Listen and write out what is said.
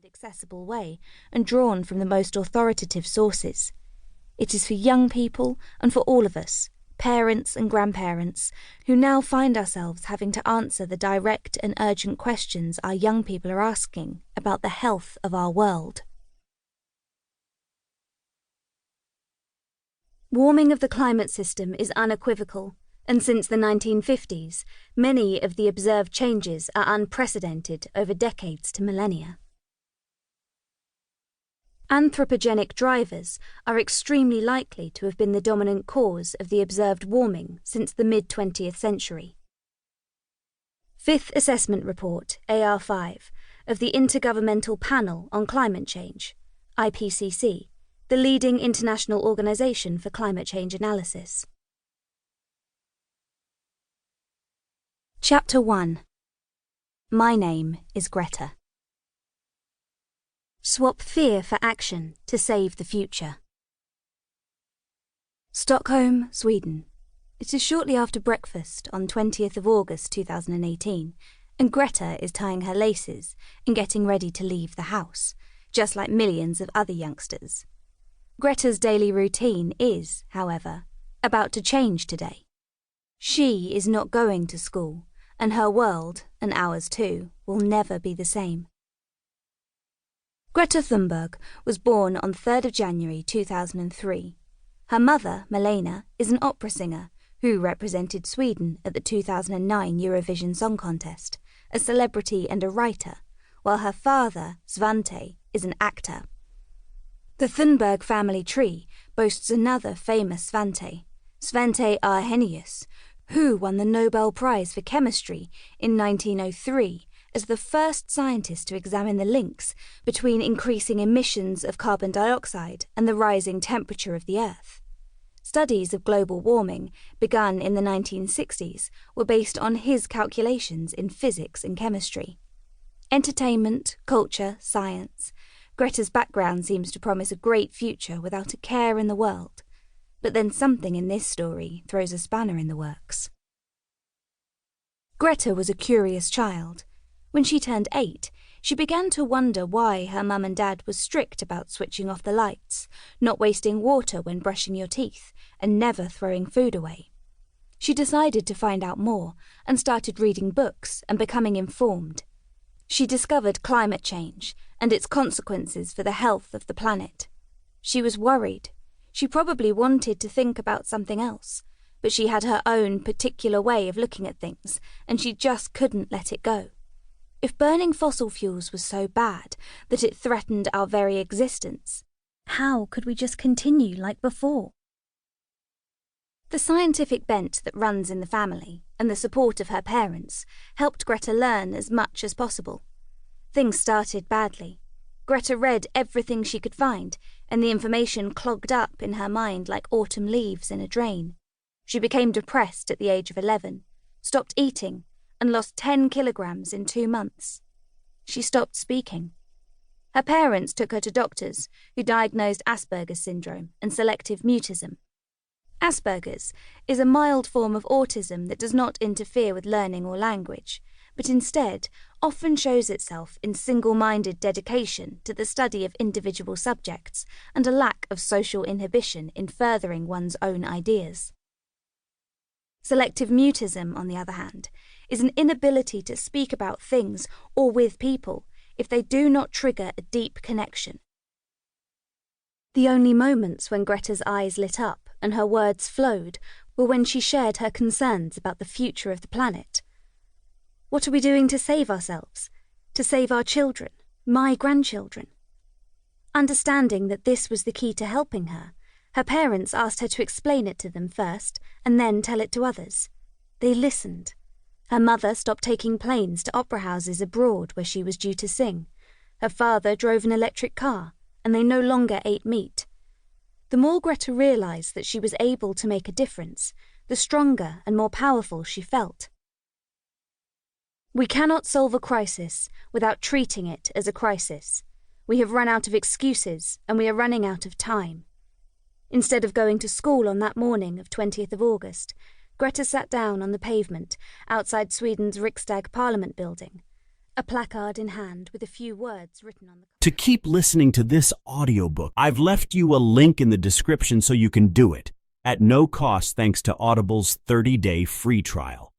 accessible way and drawn from the most authoritative sources. It is for young people and for all of us, parents and grandparents, who now find ourselves having to answer the direct and urgent questions our young people are asking about the health of our world. Warming of the climate system is unequivocal, and since the 1950s, many of the observed changes are unprecedented over decades to millennia. Anthropogenic drivers are extremely likely to have been the dominant cause of the observed warming since the mid-20th century. Fifth Assessment Report, AR5, of the Intergovernmental Panel on Climate Change, IPCC, the leading international organisation for climate change analysis. Chapter 1. My name is Greta. Swap fear for action to save the future. Stockholm, Sweden. It is shortly after breakfast on 20th of August 2018, and Greta is tying her laces and getting ready to leave the house, just like millions of other youngsters. Greta's daily routine is, however, about to change today. She is not going to school, and her world, and ours too, will never be the same. Greta Thunberg was born on 3rd of January 2003. Her mother, Malena, is an opera singer who represented Sweden at the 2009 Eurovision Song Contest, a celebrity and a writer, while her father, Svante, is an actor. The Thunberg family tree boasts another famous Svante, Svante Arrhenius, who won the Nobel Prize for Chemistry in 1903 as the first scientist to examine the links between increasing emissions of carbon dioxide and the rising temperature of the Earth. Studies of global warming, begun in the 1960s, were based on his calculations in physics and chemistry. Entertainment, culture, science. Greta's background seems to promise a great future without a care in the world. But then something in this story throws a spanner in the works. Greta was a curious child. When she turned 8, she began to wonder why her mum and dad were strict about switching off the lights, not wasting water when brushing your teeth, and never throwing food away. She decided to find out more and started reading books and becoming informed. She discovered climate change and its consequences for the health of the planet. She was worried. She probably wanted to think about something else, but she had her own particular way of looking at things, and she just couldn't let it go. If burning fossil fuels was so bad that it threatened our very existence, how could we just continue like before? The scientific bent that runs in the family and the support of her parents helped Greta learn as much as possible. Things started badly. Greta read everything she could find, and the information clogged up in her mind like autumn leaves in a drain. She became depressed at the age of 11, stopped eating, and lost 10 kilograms in 2 months. She stopped speaking. Her parents took her to doctors who diagnosed Asperger's syndrome and selective mutism. Asperger's is a mild form of autism that does not interfere with learning or language, but instead often shows itself in single-minded dedication to the study of individual subjects and a lack of social inhibition in furthering one's own ideas. Selective mutism, on the other hand, is an inability to speak about things or with people if they do not trigger a deep connection. The only moments when Greta's eyes lit up and her words flowed were when she shared her concerns about the future of the planet. What are we doing to save ourselves? To save our children, my grandchildren? Understanding that this was the key to helping her, her parents asked her to explain it to them first and then tell it to others. They listened. Her mother stopped taking planes to opera houses abroad where she was due to sing. Her father drove an electric car, and they no longer ate meat. The more Greta realised that she was able to make a difference, the stronger and more powerful she felt. We cannot solve a crisis without treating it as a crisis. We have run out of excuses, and we are running out of time. Instead of going to school on that morning of 20th of August, Greta sat down on the pavement outside Sweden's Riksdag Parliament building. a placard in hand with a few words written on the To keep listening to this audiobook, I've left you a link in the description so you can do it, at no cost thanks to Audible's 30-day free trial.